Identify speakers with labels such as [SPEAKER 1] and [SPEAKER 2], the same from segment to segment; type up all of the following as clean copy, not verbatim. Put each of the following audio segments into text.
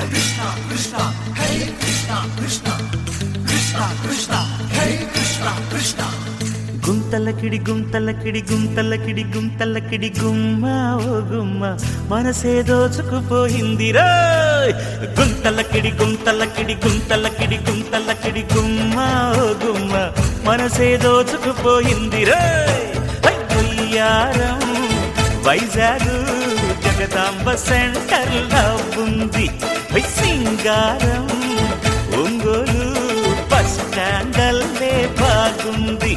[SPEAKER 1] Krishna Krishna Hey Krishna Krishna Krishna Krishna Hey Krishna Krishna గుంతలకిడి గుంతలకిడి గుంతలకిడి గుంతలకిడి గుమ్మ ఓ గుమ్మ మనసే దోచుకుపోయిందిరా గుంతలకిడి గుంతలకిడి గుంతలకిడి గుంతలకిడి గుమ్మ ఓ గుమ్మ మనసే దోచుకుపోయిందిరా అయ్యారం వైజాగ్ జగదాంబ సెంటర్ లో ఉంది సింగారం ఒంగోలు బస్ స్టాండల్లే బాగుంది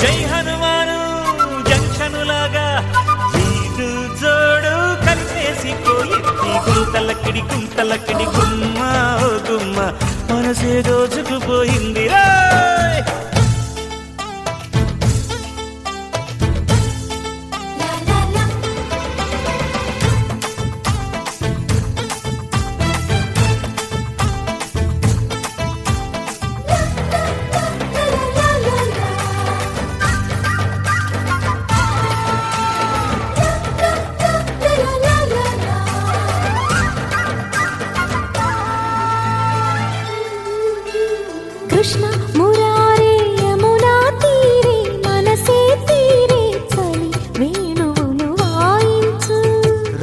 [SPEAKER 1] జై హనుమాను జంక్షనులాగా వీడు జోడు కలిసేసిపోయి గుంతలకిడి గుంతలకిడి గుమ్మ ఓ గుమ్మ మనసే దోచుకుపోయింది
[SPEAKER 2] కృష్ణ మురారే యమునా తీరే మనసే తీరే చలి వేణువును వాయించు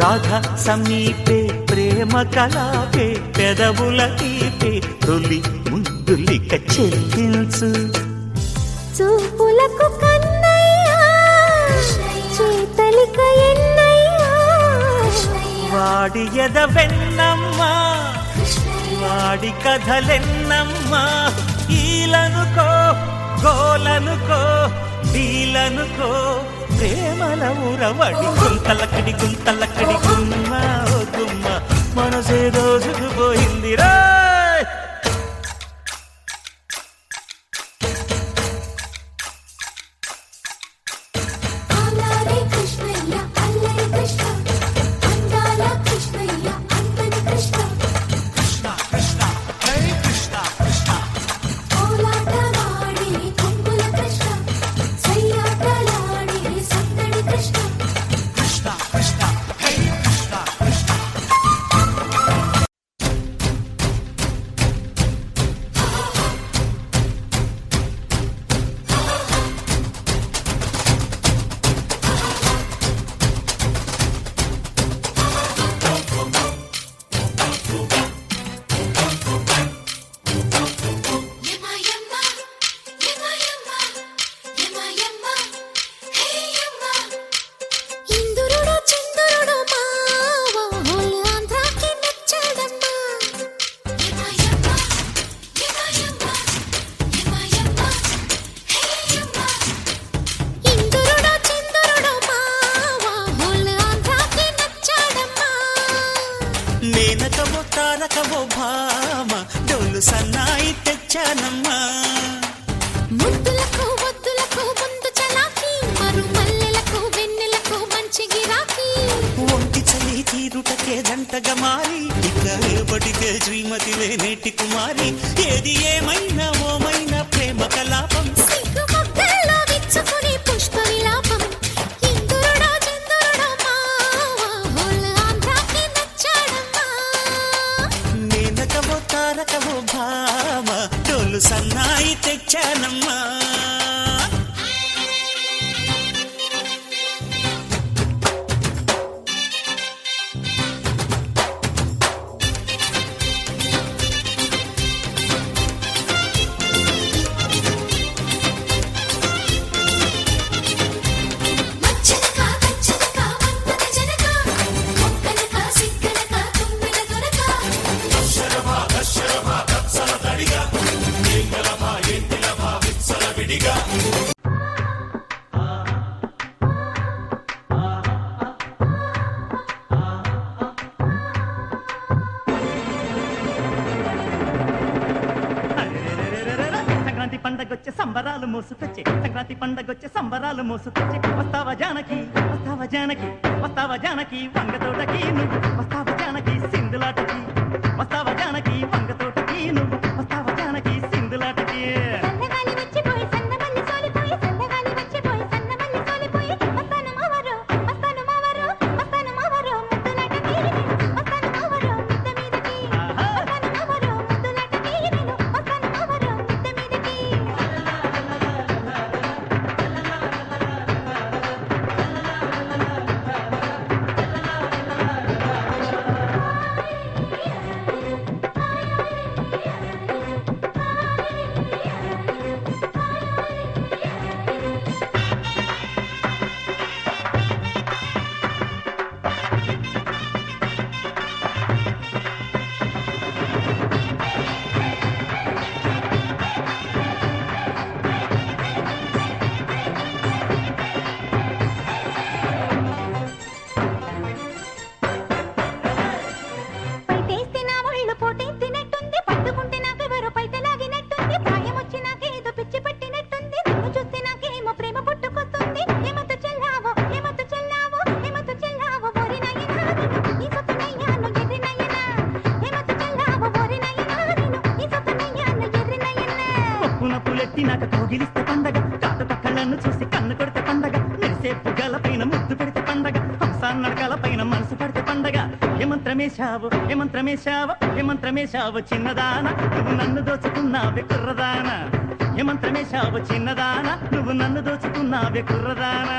[SPEAKER 1] రాధ సమీపే ప్రేమ కలాపే పెదవుల తీపే తొలి ముద్దులిక చెల్లించు
[SPEAKER 2] చూపులకు కన్నయ్యా చేతలిక ఎన్నయ్యా
[SPEAKER 1] వాడి ఎద వెన్నమ్మా వాడి కథలెన్నమ్మా ఈలనుకో గోలనుకో వీలనుకో ప్రేమల ఊరవడి గుంతలకిడి గుంతలకిడి గుమ్మ ఓ గుమ్మ మనసే రోజుకుపోయిందిరా నేనకవో తారకవో భామ డోలు సన్నాయి తెచ్చానమ్మా
[SPEAKER 2] ముద్దులకు వద్దులకు ముందు చలాకి మరు మల్లెలకు వెన్నెలకు మంచి గిరాకీ
[SPEAKER 1] ఒంటి చలి తీరుటకే జంటగా మారి ఇక రేపటికే శ్రీమతివే నేటి కుమారి ఏది ఏమైనా ఓమైనా ప్రేమ కలాపం
[SPEAKER 2] సిగ్గు మొగ్గల్లో విచ్చుకుని పుష్ప విలాపం ఇందురుడో చందురుడో మావా హోల్ ఆంధ్రాకి నచ్చాడమ్మా
[SPEAKER 1] నేనకవో తారకవో భామ డోలు సన్నాయి తెచ్చానమ్మా పండగొచ్చే సంబరాలు మోసుకొచ్చే సంక్రాంతి పండగొచ్చే సంబరాలు మోసుకొచ్చే వస్తావా జానకి వస్తావా జానకి వస్తావా జానకి వంగతోటకి నువ్వు వస్తావా జానకి సింధులాటకి వస్తావా జానకి వంగతోటకి నువ్వు వస్తావా జానకి సింధులాటకి
[SPEAKER 2] సన్నగాలి వచ్చిపోయి సన్నమల్లి సోలిపోయి సన్నగాలి వచ్చిపోయి సన్నమల్లి సోలిపోయి వస్తాను మావరు వస్తాను మావరు వస్తాను మావరు ముద్దులాటకి వస్తాను మావరు ముద్ద మీదకి పోటీ తినట్టుంది పట్టుకుంటే నాకెవరో పైట లాగినట్టుంది ప్రాయం వచ్చి నాకేదో పిచ్చి పట్టినట్టుంది నిన్ను చూస్తే నాకేమో ప్రేమ పుట్టుకొస్తుంది ఏమతో చెల్లావో ఏమతో చెల్లావో ఏమతో చెల్లావో ఓరి నాయనా ఈ సొత్తనయ్యాను ఎర్రి నాయనా ఏమతో చెల్లావో ఓరి నాయనా ఈ సొత్తనయ్యాను ఎర్రి నాయనా
[SPEAKER 1] పప్పున పులెట్టి నాకు కోగిలిస్తే పండగ కాటు పక్కలను చూసి కన్ను కొడితే పండగ మెరిసే పుగ్గల పైన ముద్దు పెడితే పండగ హంసాన్నడకల పైన మనసు పడితే పండగ ఏమంత్రమేశావు ఏమంత్రమేశావు ఏమంత్రమేశావు చిన్నదాన నువ్వు నన్ను దోచుకున్నావే కుర్రదాన ఏమంత్రమేశావు చిన్నదాన నువ్వు నన్ను దోచుకున్నావే కుర్రదానా